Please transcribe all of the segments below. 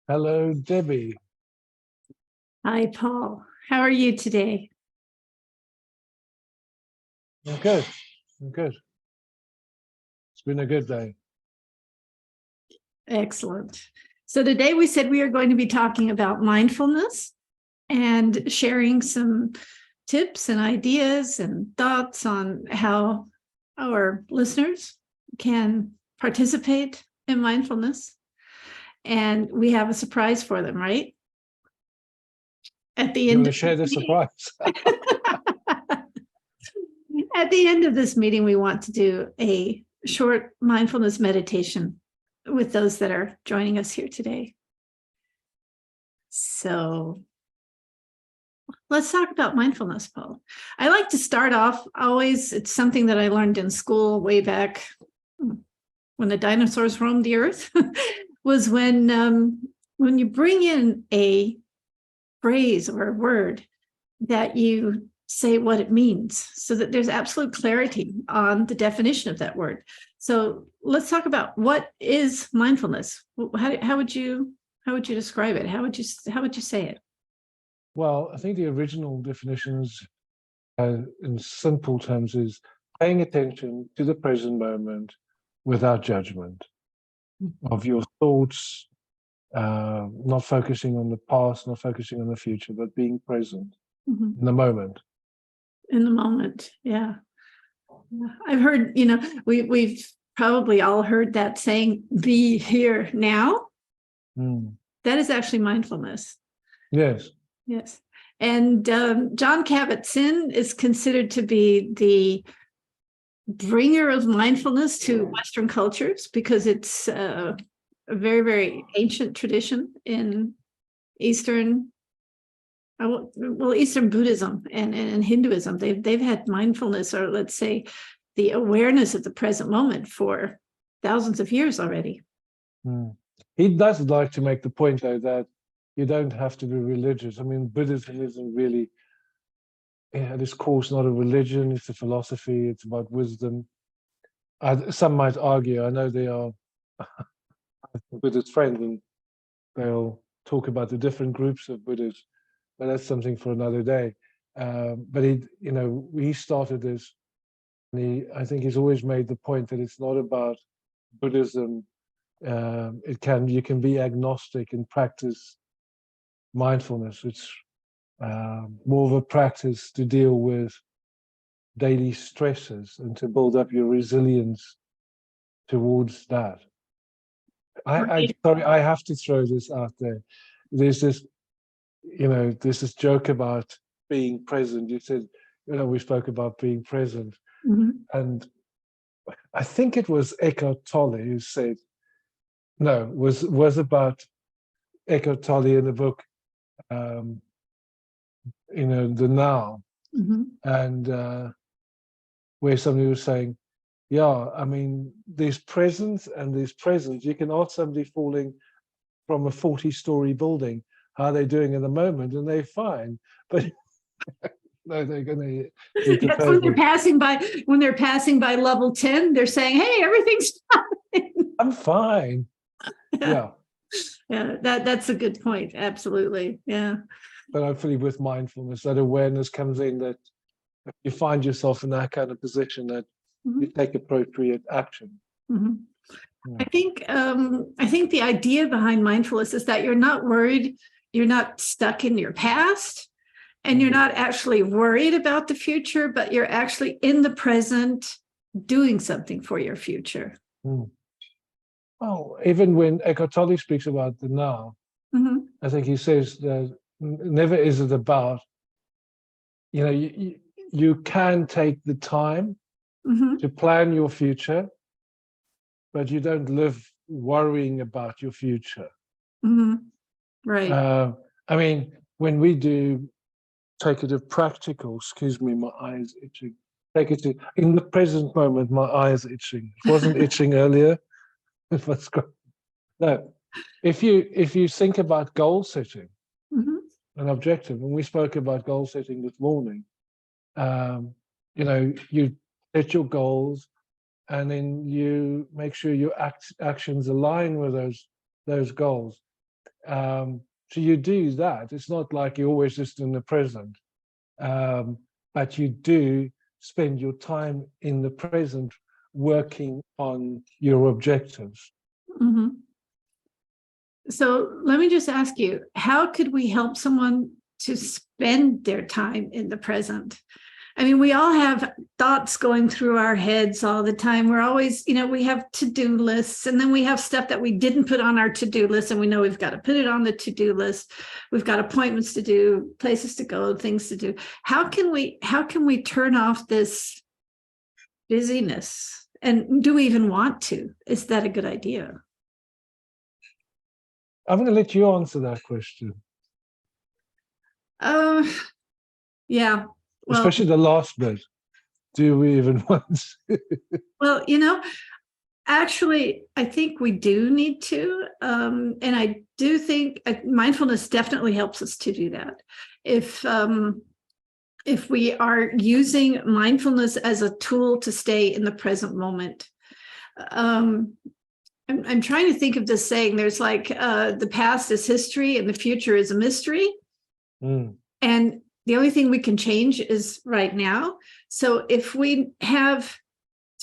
Hello, Debbie. Hi, Paul. How are you today? I'm good. I'm good. It's been a good day. Excellent. So today we said we are going to be talking about mindfulness and sharing some tips and ideas and thoughts on how our listeners can participate in mindfulness. And we have a surprise for them, right? At the You end want to share the surprise? At the end of this meeting, we want to do a short mindfulness meditation with those that are joining us here today. So let's talk about mindfulness, Paul. I like to start off always, it's something that I learned in school way back when the dinosaurs roamed the earth, was when you bring in a phrase or a word that you say what it means so that there's absolute clarity on the definition of that word. So let's talk about what is mindfulness. How would you describe it? How would you say it? Well, I think the original definitions in simple terms is paying attention to the present moment without judgment of your thoughts, not focusing on the past, not focusing on the future, but being present in the moment. In the moment, yeah. I've heard, we've probably all heard that saying, be here now. That is actually mindfulness. Yes. Yes. And John Kabat-Zinn is considered to be the bringer of mindfulness to Western cultures because it's a very, very ancient tradition in Eastern Buddhism and Hinduism. They've had mindfulness, or let's say the awareness of the present moment, for thousands of years already. He does like to make the point, though, that you don't have to be religious. I mean, Buddhism isn't really, this course, not a religion, it's a philosophy, it's about wisdom. Some might argue, I know they are Buddhist friends, and they'll talk about the different groups of Buddhists, but that's something for another day. But he started this, and I think he's always made the point that it's not about Buddhism. You can be agnostic and practice mindfulness. It's more of a practice to deal with daily stresses and to build up your resilience towards that. Sorry, I have to throw this out there. There's this joke about being present. You said, we spoke about being present. And I think it was Eckhart Tolle who said, was about Eckhart Tolle in the book, The Now. And where somebody was saying, I mean, there's presence and there's presence. You can ask somebody falling from a 40-story building how they're doing in the moment, and they're fine. But no, they're going to. That's when they're passing by level 10. They're saying, "Hey, everything's fine. I'm fine." Yeah. That's a good point. Absolutely. Yeah. But hopefully, with mindfulness, that awareness comes in, that if you find yourself in that kind of position, that you take appropriate action. I think the idea behind mindfulness is that you're not worried, you're not stuck in your past, and you're not actually worried about the future, but you're actually in the present doing something for your future. Well, even when Eckhart Tolle speaks about the now, I think he says that never is it about, you can take the time to plan your future, but you don't live worrying about your future. Right. I mean, when we do take it to practical, excuse me, my eyes itching. Take it to in the present moment, my eyes itching. It wasn't itching earlier. No, if you think about goal setting, an objective, and we spoke about goal setting this morning, you set your goals, and then you make sure your actions align with those goals. So you do that. It's not like you're always just in the present, but you do spend your time in the present working on your objectives. Mm-hmm. So let me just ask you, how could we help someone to spend their time in the present? I mean, we all have thoughts going through our heads all the time. We're always, we have to-do lists, and then we have stuff that we didn't put on our to-do list, and we know we've got to put it on the to-do list. We've got appointments to do, places to go, things to do. How can we turn off this busyness? And do we even want to? Is that a good idea? I'm going to let you answer that question. Yeah. Well, especially the last bit. Do we even want to? Well, actually, I think we do need to. And I do think mindfulness definitely helps us to do that. If we are using mindfulness as a tool to stay in the present moment. I'm trying to think of this saying, there's like the past is history and the future is a mystery. And the only thing we can change is right now. So if we have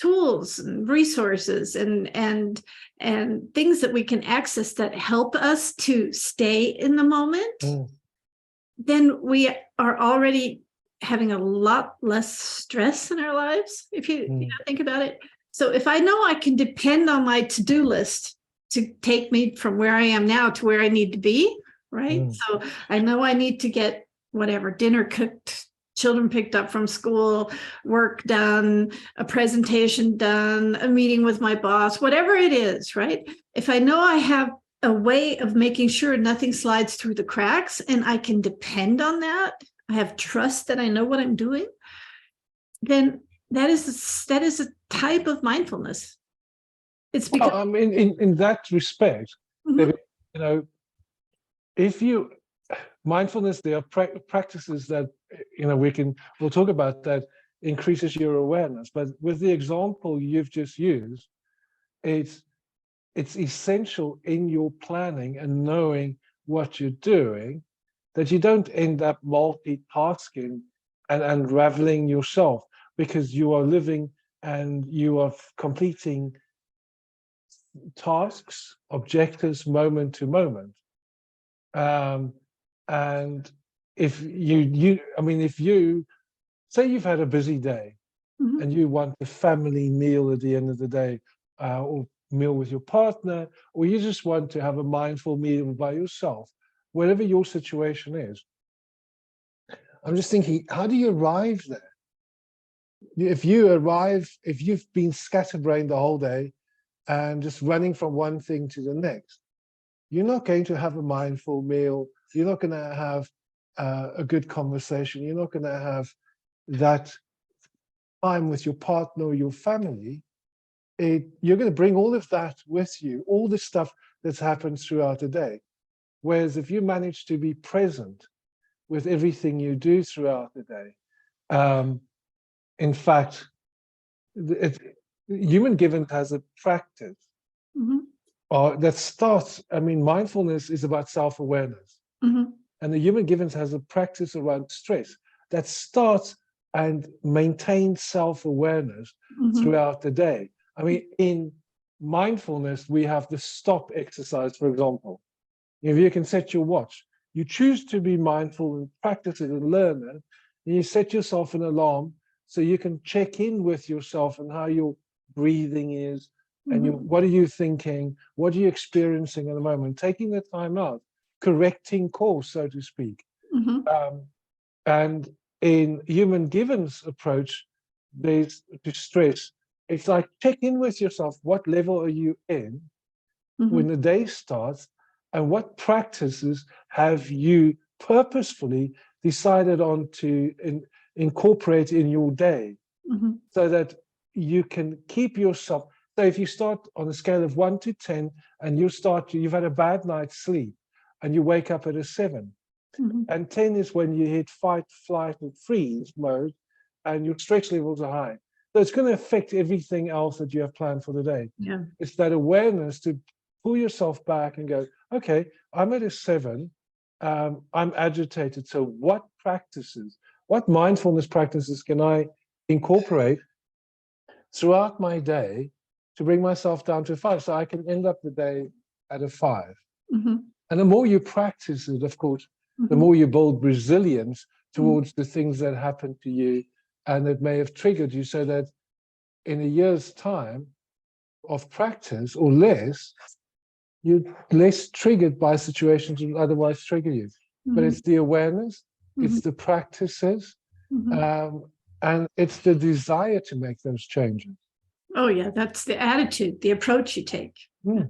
tools and resources and things that we can access that help us to stay in the moment, then we are already having a lot less stress in our lives, if you think about it. So if I know I can depend on my to-do list to take me from where I am now to where I need to be, right? So I know I need to get whatever, dinner cooked, children picked up from school, work done, a presentation done, a meeting with my boss, whatever it is, right? If I know I have a way of making sure nothing slides through the cracks and I can depend on that, I have trust that I know what I'm doing, then that is a type of mindfulness. It's because in that respect, if you mindfulness, there are practices that we'll talk about that increases your awareness. But with the example you've just used, it's essential in your planning and knowing what you're doing that you don't end up multitasking and unraveling yourself, because you are living and you are completing tasks, objectives, moment to moment. And if if you say you've had a busy day and you want a family meal at the end of the day, or meal with your partner, or you just want to have a mindful meal by yourself, whatever your situation is, I'm just thinking, how do you arrive there? If you've been scatterbrained the whole day and just running from one thing to the next, you're not going to have a mindful meal. You're not going to have a good conversation. You're not going to have that time with your partner or your family. You're going to bring all of that with you, all the stuff that's happened throughout the day. Whereas if you manage to be present with everything you do throughout the day, in fact, Human Given has a practice that starts, mindfulness is about self-awareness. And the Human Givens has a practice around stress that starts and maintains self-awareness throughout the day. In mindfulness, we have the stop exercise, for example. If you can set your watch, you choose to be mindful and practice it and learn it, and you set yourself an alarm so you can check in with yourself and how your breathing is, and what are you thinking, what are you experiencing at the moment, taking the time out, correcting course, so to speak. And in Human Given's approach, there's to stress, it's like check in with yourself. What level are you in when the day starts, and what practices have you purposefully decided on to incorporate in your day, so that you can keep yourself. So if you start on a scale of 1 to 10 and you've had a bad night's sleep and you wake up at a 7, and 10 is when you hit fight, flight, and freeze mode and your stress levels are high. So it's going to affect everything else that you have planned for the day. It's that awareness to pull yourself back and go, okay, I'm at a 7, I'm agitated. So what mindfulness practices can I incorporate throughout my day to bring myself down to a 5, so I can end up the day at a 5? Mm-hmm. And the more you practice it, of course, the more you build resilience towards the things that happen to you and that may have triggered you, so that in a year's time of practice or less, you're less triggered by situations that would otherwise trigger you. But it's the awareness, it's the practices, and it's the desire to make those changes. Oh, yeah, that's the attitude, the approach you take. Mm.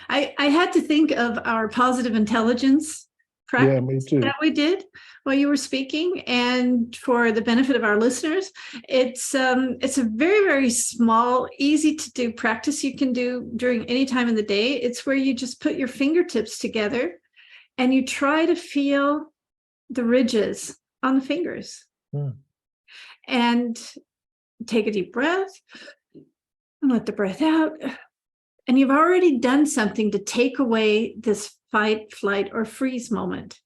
I had to think of our positive intelligence practice that we did while you were speaking, and for the benefit of our listeners, it's a very, very small, easy to do practice you can do during any time in the day. It's where you just put your fingertips together and you try to feel the ridges on the fingers, and take a deep breath and let the breath out. And you've already done something to take away this fight, flight, or freeze moment.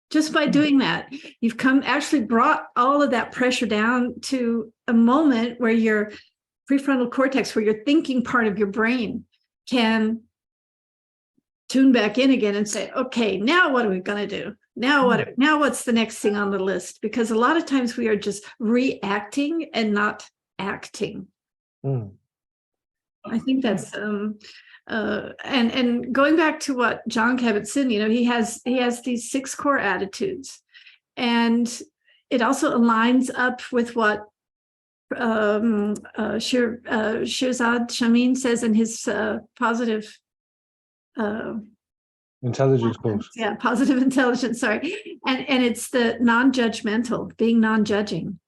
Just by doing that, you've actually brought all of that pressure down to a moment where your prefrontal cortex, where your thinking part of your brain, can tune back in again and say, okay, now what are we going to do? Now what's the next thing on the list? Because a lot of times we are just reacting and not acting. I think that's and going back to what John Kabat-Zinn, he has these 6 core attitudes, and it also aligns up with what Shirzad Shamin says in his positive intelligence course. Yeah, positive intelligence. Sorry, and it's the non-judgmental, being non-judging.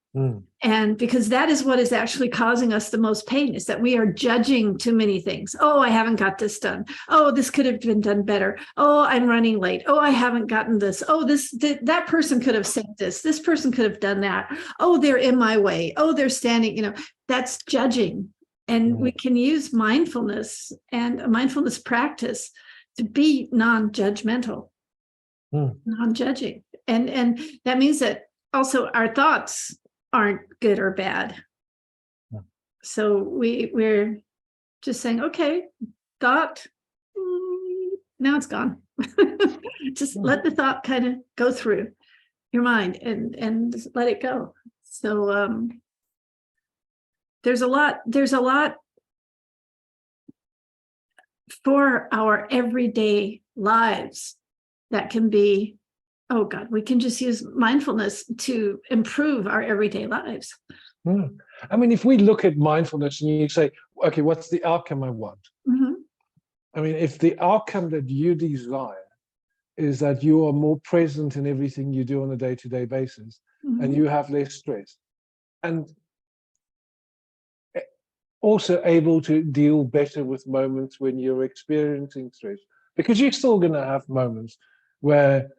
And because that is what is actually causing us the most pain, is that we are judging too many things. Oh, I haven't got this done. Oh, this could have been done better. Oh, I'm running late. Oh, I haven't gotten this. Oh, that person could have said this. This person could have done that. Oh, they're in my way. Oh, they're standing, that's judging. And we can use mindfulness and a mindfulness practice to be non-judgmental, non-judging. And that means that also our thoughts aren't good or bad. So we're just saying, okay, thought, now it's gone. Just let the thought kind of go through your mind and let it go. So there's a lot for our everyday lives that can be, oh God, we can just use mindfulness to improve our everyday lives. I mean, if we look at mindfulness and you say, okay, what's the outcome I want? I mean, if the outcome that you desire is that you are more present in everything you do on a day-to-day basis, and you have less stress, and also able to deal better with moments when you're experiencing stress, because you're still going to have moments where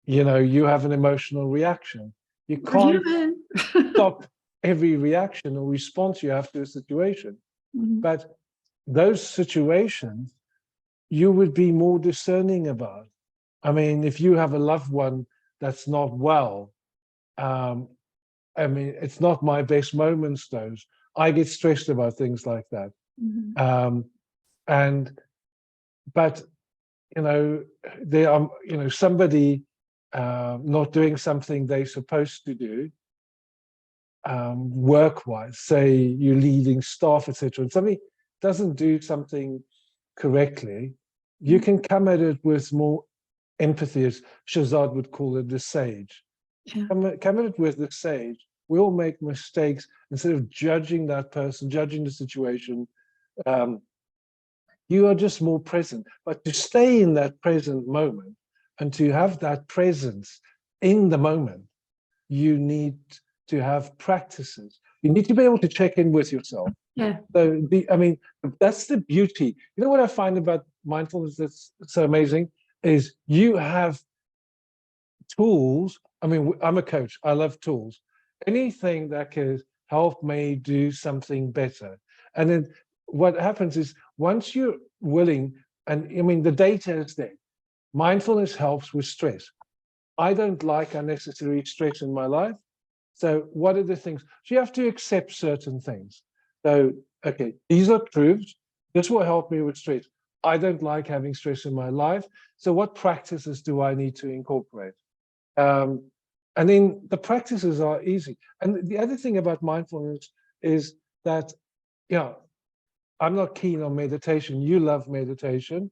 you have an emotional reaction. You can't stop every reaction or response you have to a situation. But those situations, you would be more discerning about. I mean, if you have a loved one that's not well, I mean, it's not my best moments, those. I get stressed about things like that. But, there are, somebody not doing something they're supposed to do, work-wise, say you're leading staff, etc., and somebody doesn't do something correctly, you can come at it with more empathy, as Shazad would call it, the sage. Come at it with the sage. We all make mistakes. Instead of judging that person, judging the situation, you are just more present. But to stay in that present moment and to have that presence in the moment, you need to have practices. You need to be able to check in with yourself. So that's the beauty. You know what I find about mindfulness that's so amazing is you have tools. I mean, I'm a coach. I love tools. Anything that can help me do something better. And then what happens is once you're willing, and I mean, the data is there. mindfulness helps with stress. I don't like unnecessary stress in my life. So what are the things? So you have to accept certain things. So, okay, these are truths. This will help me with stress. I don't like having stress in my life. So what practices do I need to incorporate? And then the practices are easy. And the other thing about mindfulness is that, I'm not keen on meditation. You love meditation.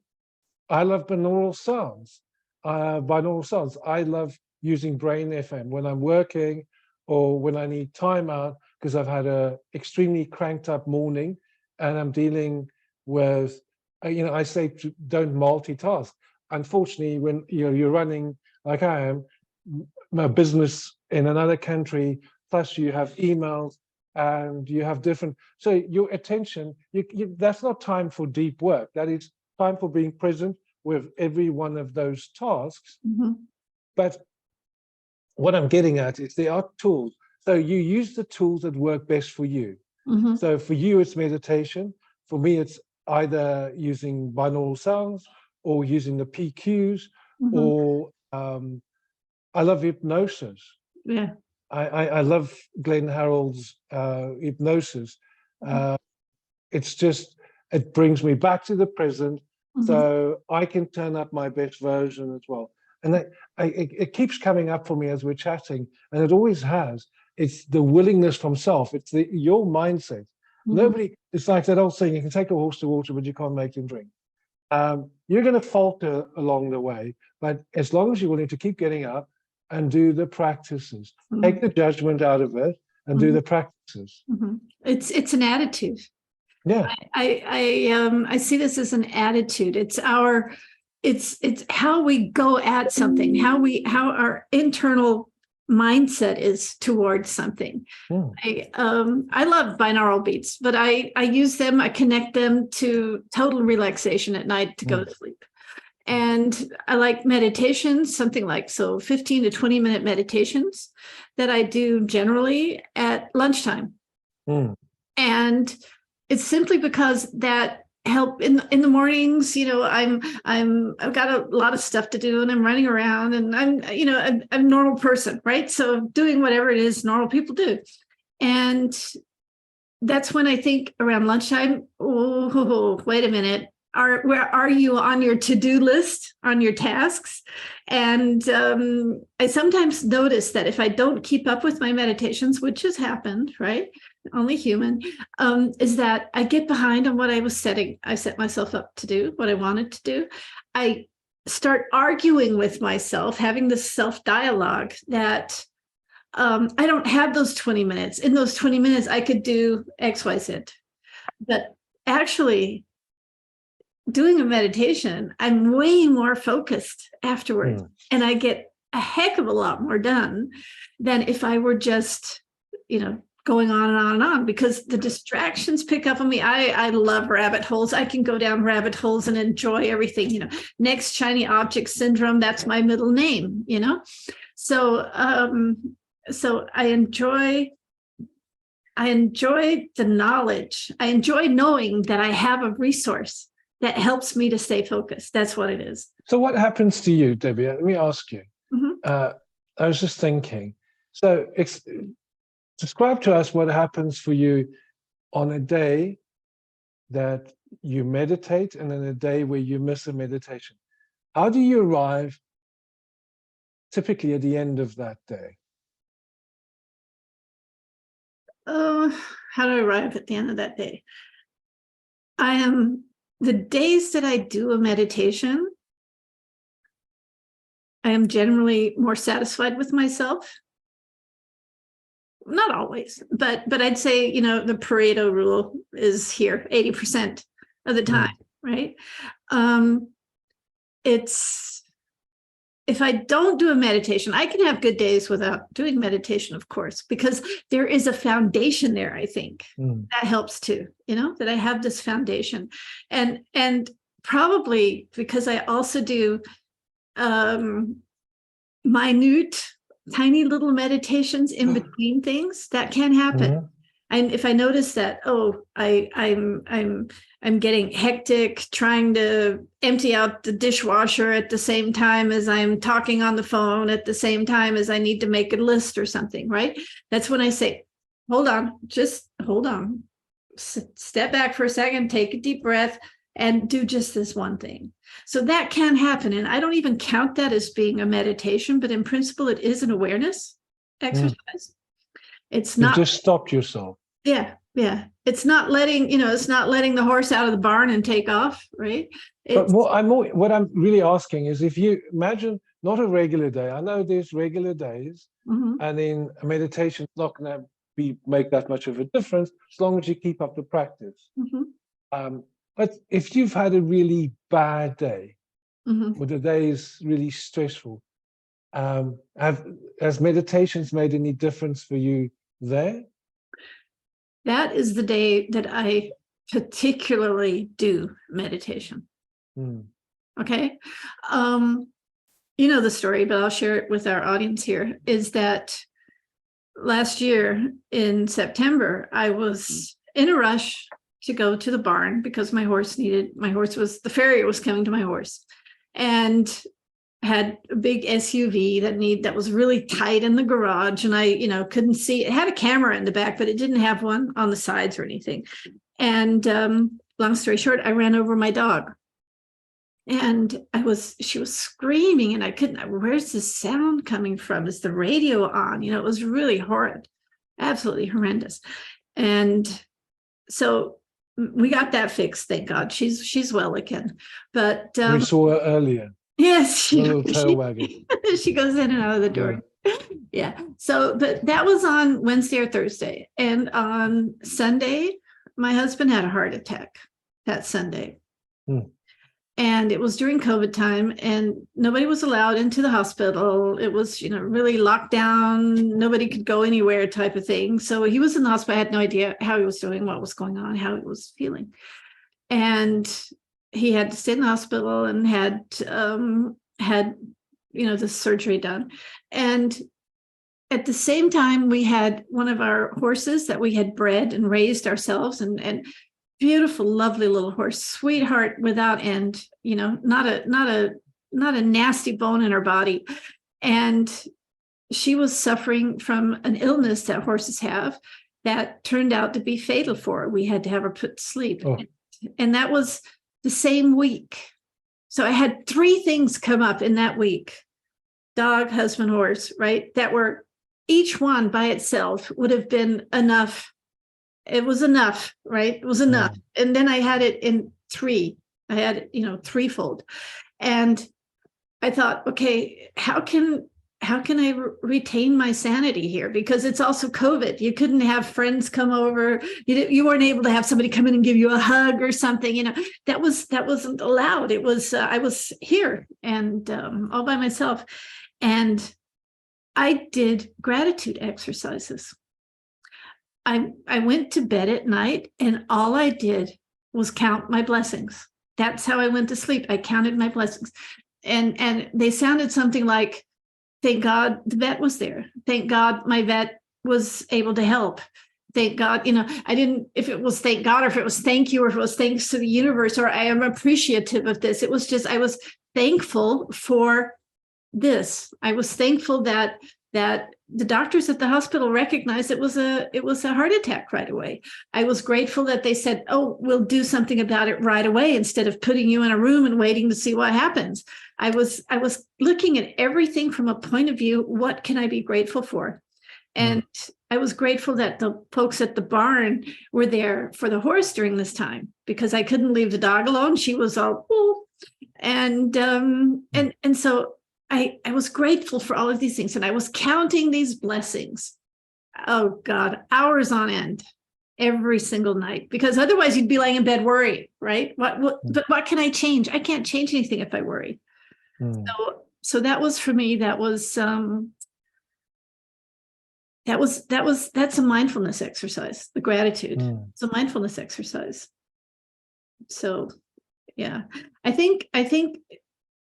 I love binaural sounds. Binaural sounds. I love using Brain FM when I'm working or when I need time out because I've had a extremely cranked up morning and I'm dealing with, I say don't multitask. Unfortunately, when you're running like I am, a business in another country, plus you have emails and you have different, so your attention, that's not time for deep work. That is time for being present with every one of those tasks. Mm-hmm. But what I'm getting at is there are tools. So you use the tools that work best for you. Mm-hmm. So for you, it's meditation. For me, it's either using binaural sounds or using the PQs, Mm-hmm. or I love hypnosis. Yeah. I love Glenn Harrold's hypnosis. It's just, it brings me back to the present, so I can turn up my best version as well. And it keeps coming up for me as we're chatting, and it always has. It's the willingness from self. It's your mindset. Nobody, it's like that old saying, you can take a horse to water, but you can't make him drink. You're going to falter along the way, but as long as you're willing to keep getting up and do the practices, take the judgment out of it and do the practices. It's an attitude. Yeah. I see this as an attitude. It's how we go at something, how our internal mindset is towards something. I love binaural beats, but I use them, I connect them to total relaxation at night to go to sleep. And I like meditations, something like 15 to 20 minute meditations that I do generally at lunchtime. And it's simply because that help in the mornings. I've got a lot of stuff to do and I'm running around and I'm a normal person, right? So doing whatever it is normal people do. And that's when I think around lunchtime, oh, wait a minute. Where are you on your to-do list, on your tasks? And I sometimes notice that if I don't keep up with my meditations, which has happened, right? Only human, is that I get behind on what I set myself up to do, what I wanted to do. I start arguing with myself, having this self-dialogue that I don't have those 20 minutes. In those 20 minutes, I could do X, Y, Z. But actually, doing a meditation, I'm way more focused afterwards, and I get a heck of a lot more done than if I were just, going on and on and on, because the distractions pick up on me. I love rabbit holes. I can go down rabbit holes and enjoy everything. Next shiny object syndrome. That's my middle name. So I enjoy the knowledge. I enjoy knowing that I have a resource that helps me to stay focused. That's what it is. So what happens to you, Debbie? Let me ask you. I was just thinking. So describe to us what happens for you on a day that you meditate and then a day where you miss a meditation. How do you arrive typically at the end of that day? How do I arrive at the end of that day? The days that I do a meditation, I am generally more satisfied with myself. Not always, but I'd say, the Pareto rule is here 80% of the time, right? If I don't do a meditation, I can have good days without doing meditation, of course, because there is a foundation there, I think, that helps too, that I have this foundation. And probably because I also do minute, tiny little meditations in between things, that can happen. And if I notice that, I'm getting hectic trying to empty out the dishwasher at the same time as I'm talking on the phone, at the same time as I need to make a list or something, right? That's when I say, hold on, just hold on. Step back for a second, take a deep breath, and do just this one thing. So that can happen. And I don't even count that as being a meditation, but in principle, it is an awareness exercise. It's You've not just stopped yourself. Yeah. It's not letting, it's not letting the horse out of the barn and take off, right? But what I'm really asking is, if you imagine not a regular day, I know there's regular days, and in meditation, it's not going to make that much of a difference as long as you keep up the practice. But if you've had a really bad day, or the day is really stressful, has meditations made any difference for you there? That is the day that I particularly do meditation. Okay. You know the story, but I'll share it with our audience here, is that last year in September, I was in a rush to go to the barn because the farrier was coming to my horse, and had a big SUV that was really tight in the garage, and I couldn't see. It had a camera in the back, but it didn't have one on the sides or anything. And long story short, I ran over my dog, and she was screaming, and I couldn't. Where's the sound coming from? Is the radio on? It was really horrid, absolutely horrendous. And so we got that fixed, thank God. She's well again. But we saw her earlier. Yes, she goes in and out of the door. Yeah. So, but that was on Wednesday or Thursday. And on Sunday, my husband had a heart attack that Sunday. And it was during COVID time, and nobody was allowed into the hospital. It was, really locked down. Nobody could go anywhere type of thing. So he was in the hospital. I had no idea how he was doing, what was going on, how he was feeling. And he had to stay in the hospital and had the surgery done. And at the same time, we had one of our horses that we had bred and raised ourselves, and beautiful, lovely little horse, sweetheart without end, not a nasty bone in her body. And she was suffering from an illness that horses have that turned out to be fatal for her. We had to have her put to sleep. And that was the same week. So I had 3 things come up in that week: dog, husband, horse, right? That were, each one by itself would have been enough. It was enough, right? It was enough. And then I had it in 3. I had, threefold. And I thought, okay, how can I retain my sanity here? Because it's also COVID. You couldn't have friends come over. You weren't able to have somebody come in and give you a hug or something. That wasn't allowed. It was I was here and all by myself, and I did gratitude exercises. I went to bed at night, and all I did was count my blessings. That's how I went to sleep. I counted my blessings, and they sounded something like, thank God the vet was there. Thank God my vet was able to help. Thank God, I didn't, if it was thank God, or if it was thank you, or if it was thanks to the universe, or I am appreciative of this. It was just, I was thankful for this. I was thankful that the doctors at the hospital recognized it was a heart attack right away. I was grateful that they said, oh, we'll do something about it right away, instead of putting you in a room and waiting to see what happens. I was looking at everything from a point of view, what can I be grateful for? And I was grateful that the folks at the barn were there for the horse during this time, because I couldn't leave the dog alone. She was all, ooh. And so I was grateful for all of these things, and I was counting these blessings. Oh God, hours on end, every single night, because otherwise you'd be laying in bed worrying, right? But what can I change? I can't change anything if I worry. So that was, for me, that's a mindfulness exercise. The gratitude. It's a mindfulness exercise. So yeah, I think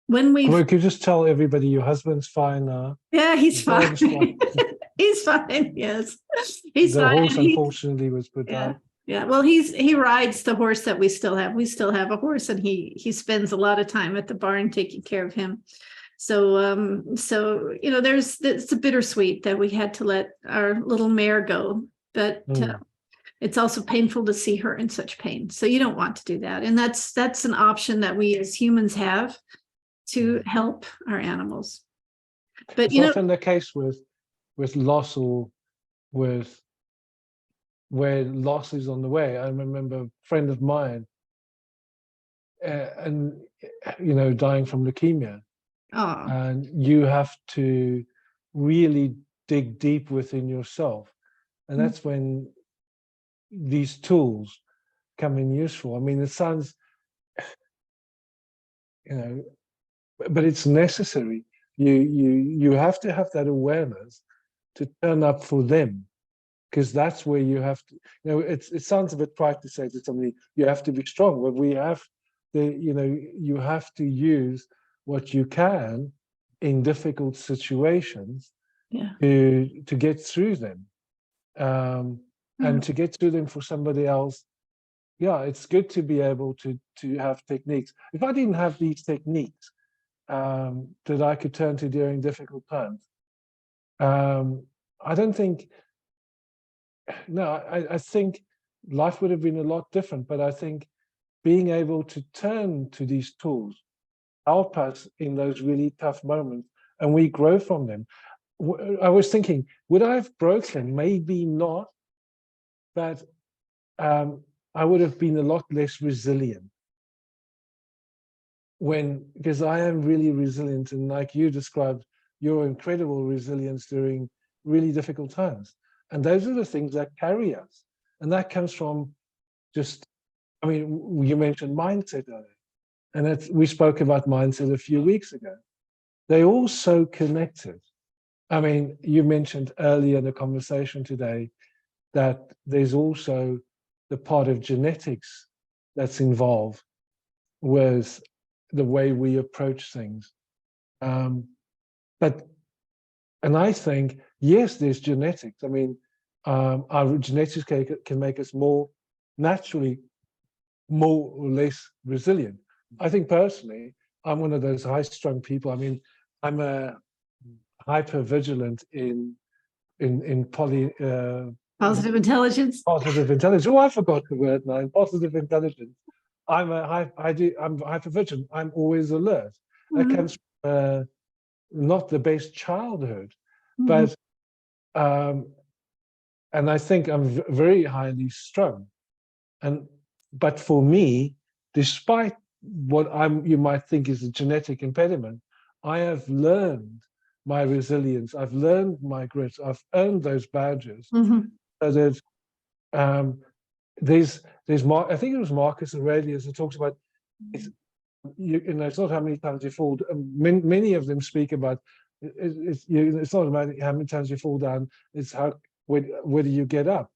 when we, Well, could you just tell everybody your husband's fine now? yeah, he's The dog's fine. fine. He's fine. Yes, he's The fine. horse, And unfortunately, was put yeah, down. yeah. Well, he rides the horse that we still have. We still have a horse, and he spends a lot of time at the barn taking care of him. So you know, it's a bittersweet that we had to let our little mare go, but it's also painful to see her in such pain. So you don't want to do that, and that's an option that we as humans have to help our animals. But It's you know, often the case with loss or with where loss is on the way. I remember a friend of mine, and dying from leukemia, oh, and you have to really dig deep within yourself, and that's when these tools come in useful. I mean, it sounds, but it's necessary. You have to have that awareness to turn up for them, because that's where you have to. It sounds a bit trite to say to somebody you have to be strong, but you have to use what you can in difficult situations to get through them, and to get through them for somebody else. Yeah, it's good to be able to have techniques. If I didn't have these techniques that I could turn to during difficult times, I don't think. No, I think life would have been a lot different. But I think being able to turn to these tools help us in those really tough moments, and we grow from them. I was thinking, would I have broken? Maybe not, but I would have been a lot less resilient. Because I am really resilient, and like you described, your incredible resilience during really difficult times. And those are the things that carry us. And that comes from you mentioned mindset earlier. And we spoke about mindset a few weeks ago. They're all so connected. I mean, you mentioned earlier in the conversation today that there's also the part of genetics that's involved with the way we approach things. And I think, yes, there's genetics. I mean, our genetics can make us naturally more or less resilient. I think personally, I'm one of those high-strung people. I mean, I'm a hyper-vigilant in positive intelligence. positive intelligence. Oh, I forgot the word now. In positive intelligence, I'm hyper-vigilant. I'm always alert. That comes from not the best childhood, but and I think I'm very highly strung. But for me, despite what you might think is a genetic impediment, I have learned my resilience. I've learned my grit. I've earned those badges. So that there's I think it was Marcus Aurelius who talks about it's not how many times you fall. Many of them speak about it's not about how many times you fall down. It's whether you get up.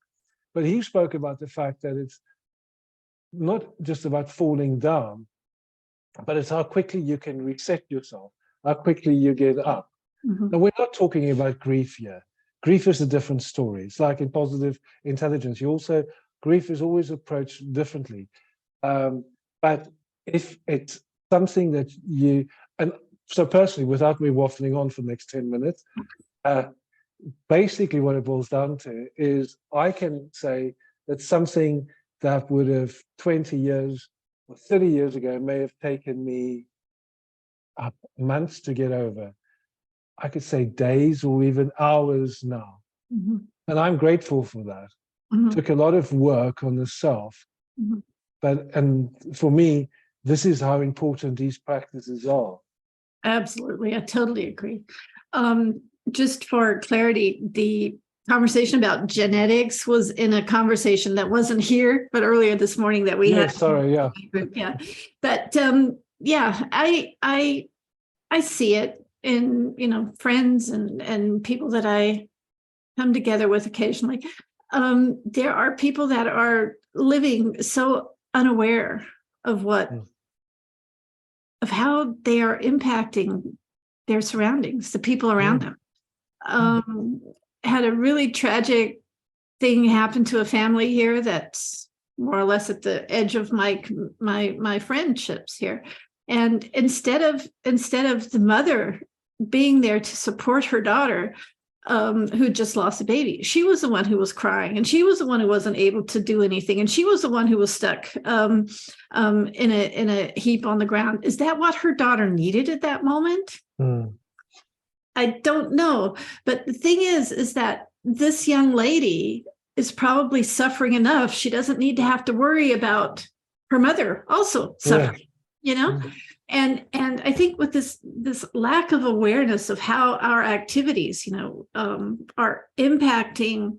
But he spoke about the fact that it's not just about falling down, but it's how quickly you can reset yourself, how quickly you get up. Now, we're not talking about grief here. Grief is a different story. It's like in positive intelligence. Grief is always approached differently. But if it's something that and so personally, without me waffling on for the next 10 minutes, basically what it boils down to is I can say that something that would have 20 years or 30 years ago may have taken me months to get over. I could say days or even hours now. And I'm grateful for that. It took a lot of work on the self. And for me, this is how important these practices are. Absolutely. I totally agree. Just for clarity, the conversation about genetics was in a conversation that wasn't here, but earlier this morning that we had. Sorry, yeah. Yeah. But I see it in, friends and people that I come together with occasionally. There are people that are living so unaware of what how they are impacting their surroundings, the people around them. Had a really tragic thing happen to a family here that's more or less at the edge of my friendships here. And instead of the mother being there to support her daughter, who just lost a baby, she was the one who was crying, and she was the one who wasn't able to do anything, and she was the one who was stuck in a heap on the ground. Is that what her daughter needed at that moment? I don't know. But the thing is that this young lady is probably suffering enough. She doesn't need to have to worry about her mother also suffering, And I think with this lack of awareness of how our activities, are impacting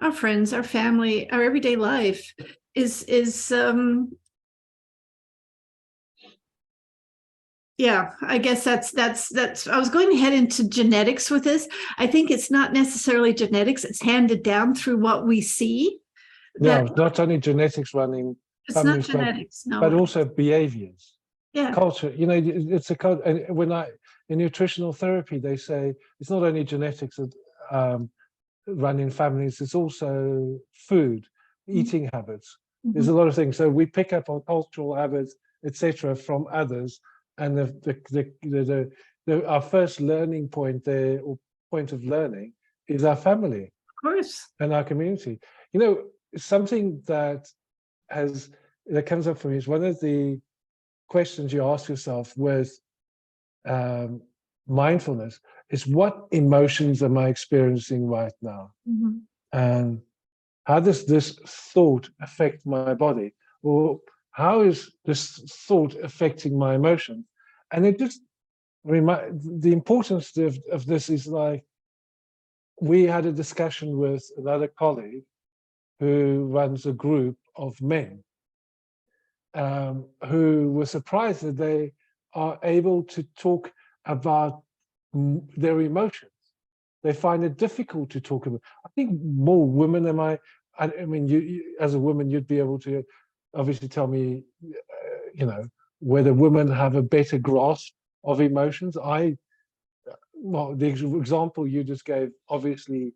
our friends, our family, our everyday life is I guess that's I was going to head into genetics with this. I think it's not necessarily genetics, it's handed down through what we see. Not only genetics running it's not genetics, but also behaviors. Culture, it's a culture. And when in nutritional therapy, they say it's not only genetics that run in families, it's also food, eating habits. There's a lot of things. So we pick up on cultural habits, etc., from others. And our first learning point there, or point of learning, is our family, of course, and our community. Something that comes up for me is one of the questions you ask yourself with mindfulness is, what emotions am I experiencing right now? And how does this thought affect my body? Or how is this thought affecting my emotions? And it just the importance of this is, like, we had a discussion with another colleague who runs a group of men who were surprised that they are able to talk about their emotions. They find it difficult to talk about. I think more women I mean, you as a woman, you'd be able to obviously tell me, whether women have a better grasp of emotions. The example you just gave, obviously,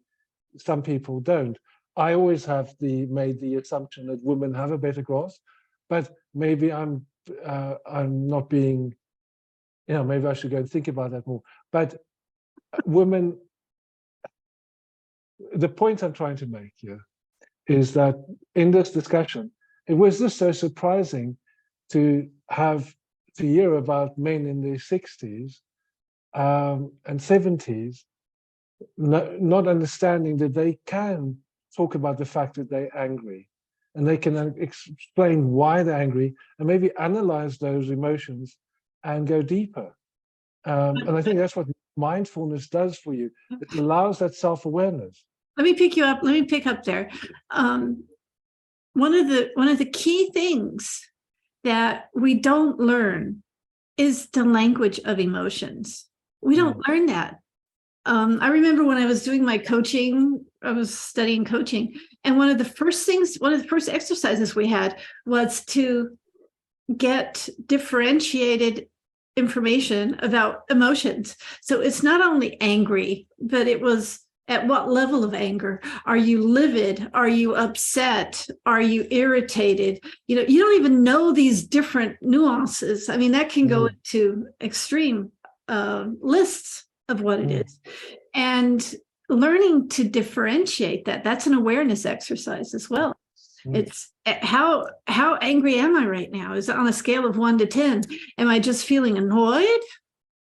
some people don't. I always have made the assumption that women have a better grasp, but maybe I'm not being, maybe I should go and think about that more. But women, the point I'm trying to make here is that in this discussion, it was just so surprising to hear about men in their 60s and 70s not understanding that they can talk about the fact that they're angry, and they can explain why they're angry and maybe analyze those emotions and go deeper. And I think that's what mindfulness does for you. It allows that self-awareness. Let me pick up there. One of the key things that we don't learn is the language of emotions. We don't learn that. I remember when I was doing my coaching, I was studying coaching, and one of the first exercises we had was to get differentiated information about emotions. So it's not only angry, but it was, at what level of anger? Are you livid? Are you upset? Are you irritated? You don't even know these different nuances. I mean, that can go into extreme lists of what it is. And learning to differentiate that's an awareness exercise as well. It's how angry am I right now? Is it on a scale of 1 to 10? Am I just feeling annoyed?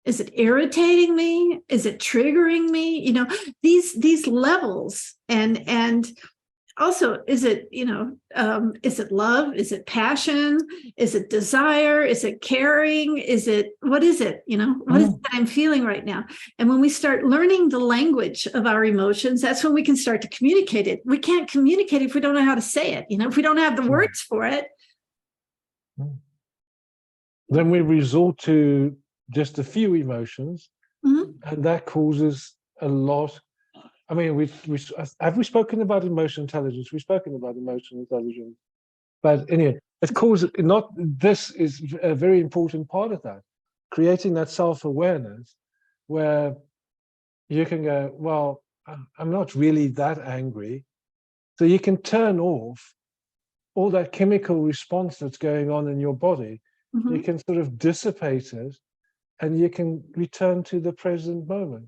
Is it irritating me? Is it triggering me? These levels, and also, is it is it love? Is it passion? Is it desire? Is it caring? What is it? What is it that I'm feeling right now? And when we start learning the language of our emotions, that's when we can start to communicate it. We can't communicate if we don't know how to say it. If we don't have the words for it. Then we resort to just a few emotions, and that causes a lot. I mean, have we spoken about emotional intelligence? We've spoken about emotional intelligence, but anyway, It calls not. This is a very important part of that, creating that self-awareness where you can go, well, I'm not really that angry. So you can turn off all that chemical response that's going on in your body. You can sort of dissipate it, and you can return to the present moment.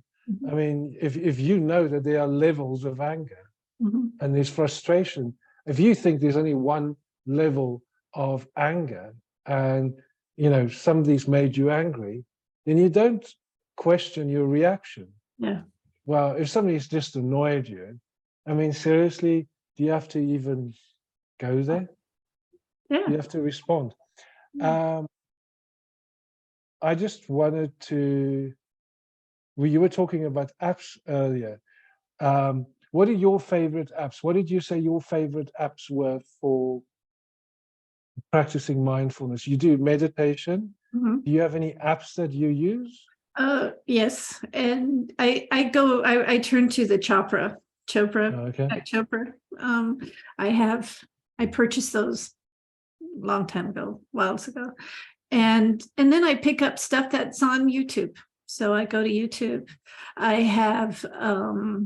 I mean, if you know that there are levels of anger and there's frustration, if you think there's only one level of anger and, you know, somebody's made you angry, then you don't question your reaction. Yeah. Well, if somebody's just annoyed you, I mean, seriously, do you have to even go there? Yeah. You have to respond. I just wanted to, well, you were talking about apps earlier. What are your favorite apps? What did you say your favorite apps were for practicing mindfulness? You do meditation. Do you have any apps that you use? Yes, and I turn to the Chopra. Okay. Chopra. I purchased those a long time ago, whiles ago, and then I pick up stuff that's on YouTube. So I go to YouTube. I have oh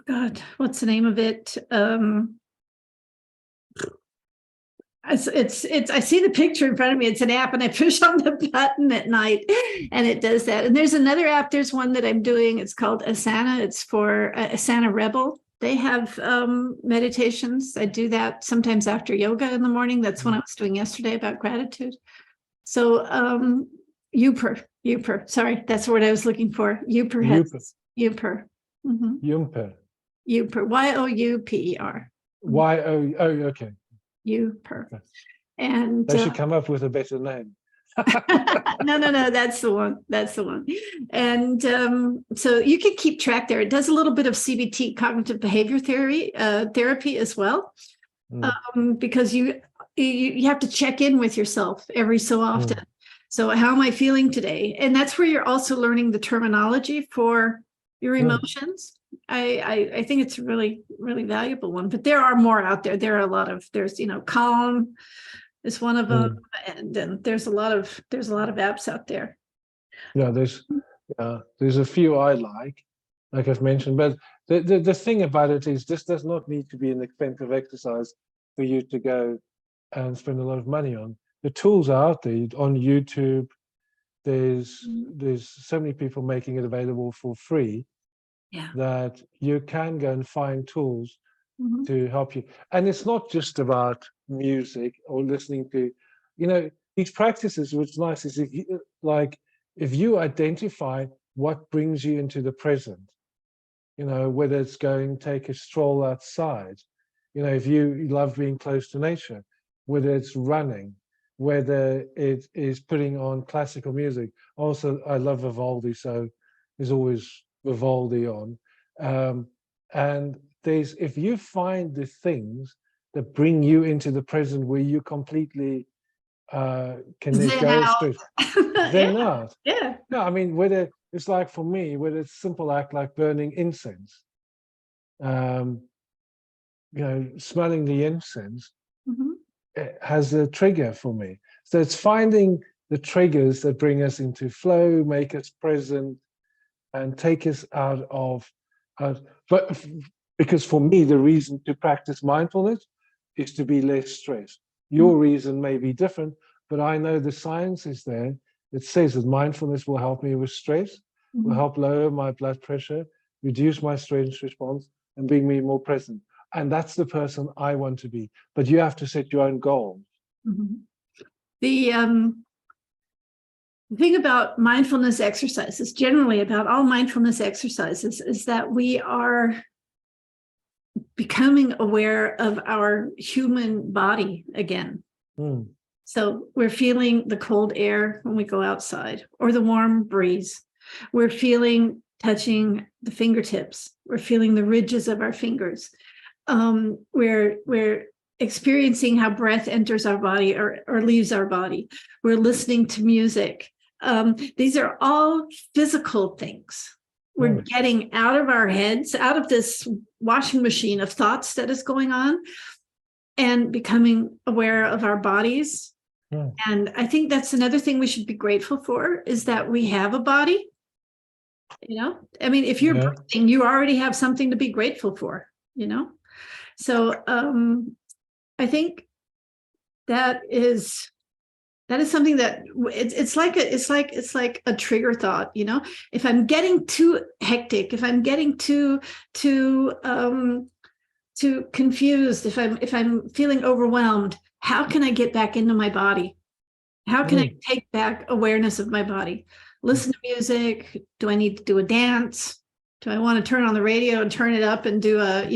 God, what's the name of it? It's I see the picture in front of me. It's an app, and I push on the button at night and it does that. And there's another app, there's one that I'm doing, it's called Asana. It's for Asana Rebel. They have meditations. I do that sometimes after yoga in the morning. That's what I was doing yesterday about gratitude. So Youper, sorry, that's the word I was looking for. Youper. Youper. Youper, Youper. Okay. Youper. And they should come up with a better name. no, that's the one. And so you can keep track there. It does a little bit of CBT, cognitive behavior therapy as well, because you have to check in with yourself every so often. So how am I feeling today? And that's where you're also learning the terminology for your emotions. I think it's a really, really valuable one, but there are more out there. There's Calm is one of them, and then there's a lot of apps out there. Yeah, there's a few I like I've mentioned, but the thing about it is this does not need to be an expensive exercise for you to go and spend a lot of money on. The tools are out there on YouTube. There's so many people making it available for free that you can go and find tools to help you. And it's not just about music or listening to, these practices. What's nice is if you identify what brings you into the present, whether it's going take a stroll outside, if you love being close to nature, whether it's running, whether it is putting on classical music. Also, I love Vivaldi, so there's always Vivaldi on. And if you find the things that bring you into the present where you completely can go straight, zen out. Yeah. No, I mean, whether it's like for me, whether it's simple act like burning incense, smelling the incense, it has a trigger for me. So it's finding the triggers that bring us into flow, make us present, and take us out of. But because for me, the reason to practice mindfulness is to be less stressed. Your reason may be different, but I know the science is there. It says that mindfulness will help me with stress, will help lower my blood pressure, reduce my stress response, and bring me more present. And that's the person I want to be. But you have to set your own goals. The thing about mindfulness exercises, generally about all mindfulness exercises, is that we are becoming aware of our human body again. So we're feeling the cold air when we go outside, or the warm breeze. We're touching the fingertips. We're feeling the ridges of our fingers. We're experiencing how breath enters our body or leaves our body. We're listening to music. These are all physical things. We're getting out of our heads, out of this washing machine of thoughts that is going on. and becoming aware of our bodies. Yeah. And I think that's another thing we should be grateful for, is that we have a body. I mean, if you're breathing, you already have something to be grateful for, So I think that is something that it's like a trigger thought. If I'm getting too hectic, if I'm getting too confused, if I'm feeling overwhelmed, how can I get back into my body? How can I take back awareness of my body? Listen to music. Do I need to do a dance? Do I want to turn on the radio and turn it up and do a,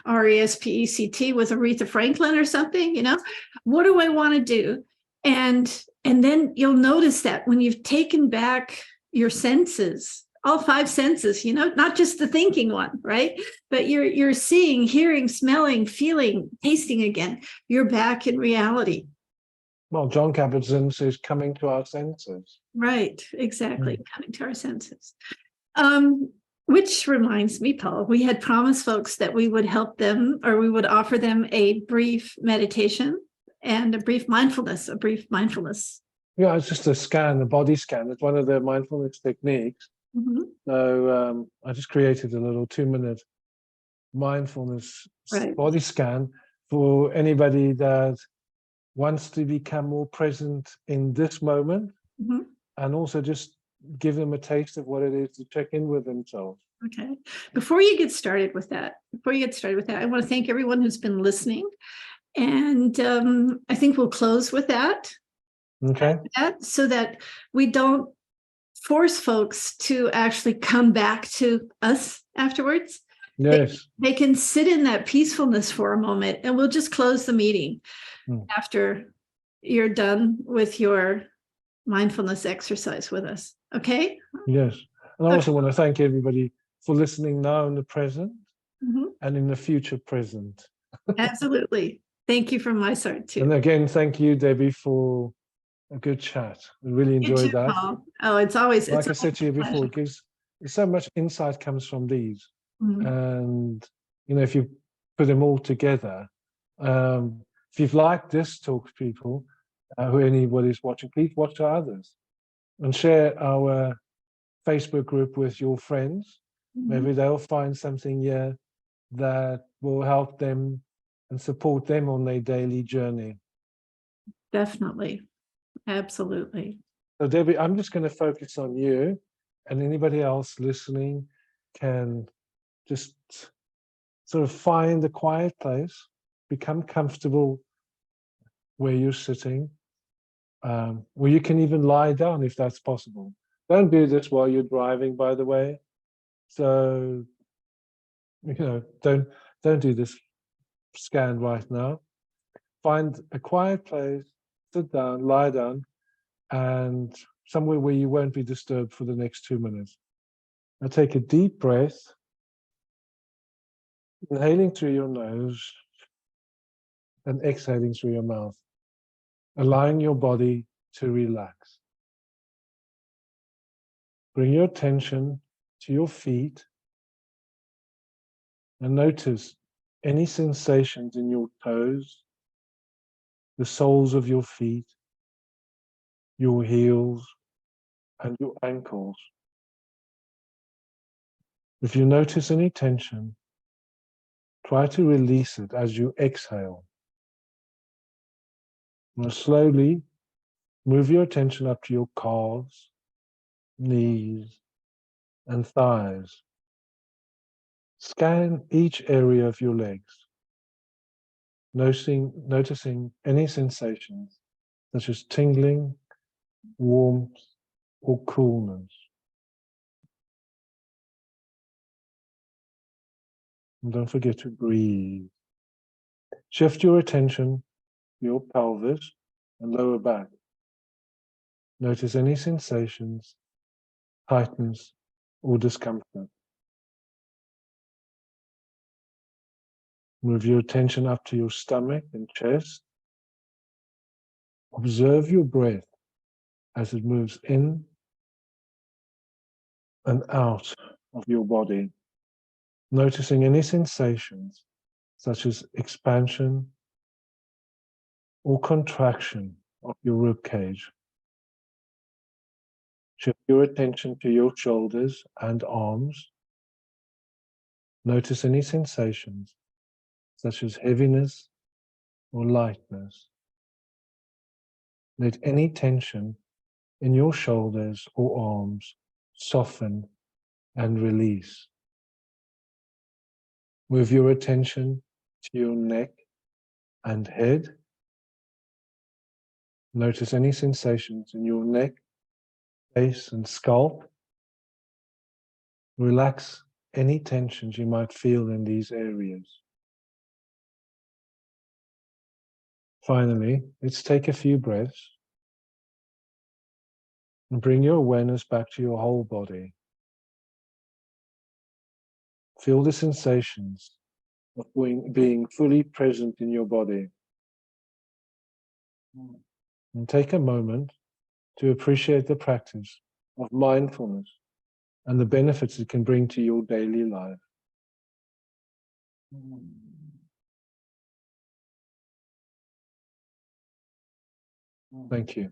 RESPECT with Aretha Franklin or something? What do I want to do? And then you'll notice that when you've taken back your senses, all five senses, not just the thinking one, right? But you're seeing, hearing, smelling, feeling, tasting again. You're back in reality. Well, John Kabat-Zinn says coming to our senses. Right, exactly. Coming to our senses. Which reminds me, Paul, we had promised folks that we would help them, or we would offer them a brief meditation and a brief mindfulness. Yeah, it's just a scan, a body scan. It's one of the mindfulness techniques. Mm-hmm. So I just created a little 2-minute mindfulness body scan for anybody that wants to become more present in this moment, and also just give them a taste of what it is to check in with themselves. Okay. Before you get started with that, I want to thank everyone who's been listening. And I think we'll close with that. Okay. So that we don't force folks to actually come back to us afterwards. Yes. They can sit in that peacefulness for a moment, and we'll just close the meeting after you're done with your mindfulness exercise with us. Okay? Yes. And I also want to thank everybody for listening now in the present and in the future present. Absolutely. Thank you from my side too. And again, thank you, Debbie, for a good chat. I really enjoyed that. Paul. Oh, it's always, like I said to you before, it gives so much insight comes from these. And if you put them all together, if you've liked this talk, people, who anybody's watching, please watch our others and share our Facebook group with your friends. Maybe they'll find something here that will help them and support them on their daily journey. Definitely. Absolutely. So Debbie, I'm just going to focus on you, and anybody else listening can just sort of find a quiet place, become comfortable where you're sitting, where you can even lie down if that's possible. Don't do this while you're driving, by the way. So, don't do this scan right now. Find a quiet place, sit down, lie down, and somewhere where you won't be disturbed for the next 2 minutes. Now take a deep breath, inhaling through your nose and exhaling through your mouth, allowing your body to relax. Bring your attention to your feet and notice any sensations in your toes, the soles of your feet, your heels, and your ankles. If you notice any tension, try to release it as you exhale. Now slowly move your attention up to your calves, knees, and thighs. Scan each area of your legs, noticing any sensations such as tingling, warmth, or coolness. And don't forget to breathe. Shift your attention to your pelvis and lower back. Notice any sensations, tightness, or discomfort. Move your attention up to your stomach and chest. Observe your breath as it moves in and out of your body, noticing any sensations such as expansion or contraction of your rib cage. Shift your attention to your shoulders and arms. Notice any sensations, such as heaviness or lightness. Let any tension in your shoulders or arms soften and release. Move your attention to your neck and head. Notice any sensations in your neck, face, and scalp. Relax any tensions you might feel in these areas. Finally, let's take a few breaths and bring your awareness back to your whole body. Feel the sensations of being fully present in your body. And take a moment to appreciate the practice of mindfulness and the benefits it can bring to your daily life. Thank you.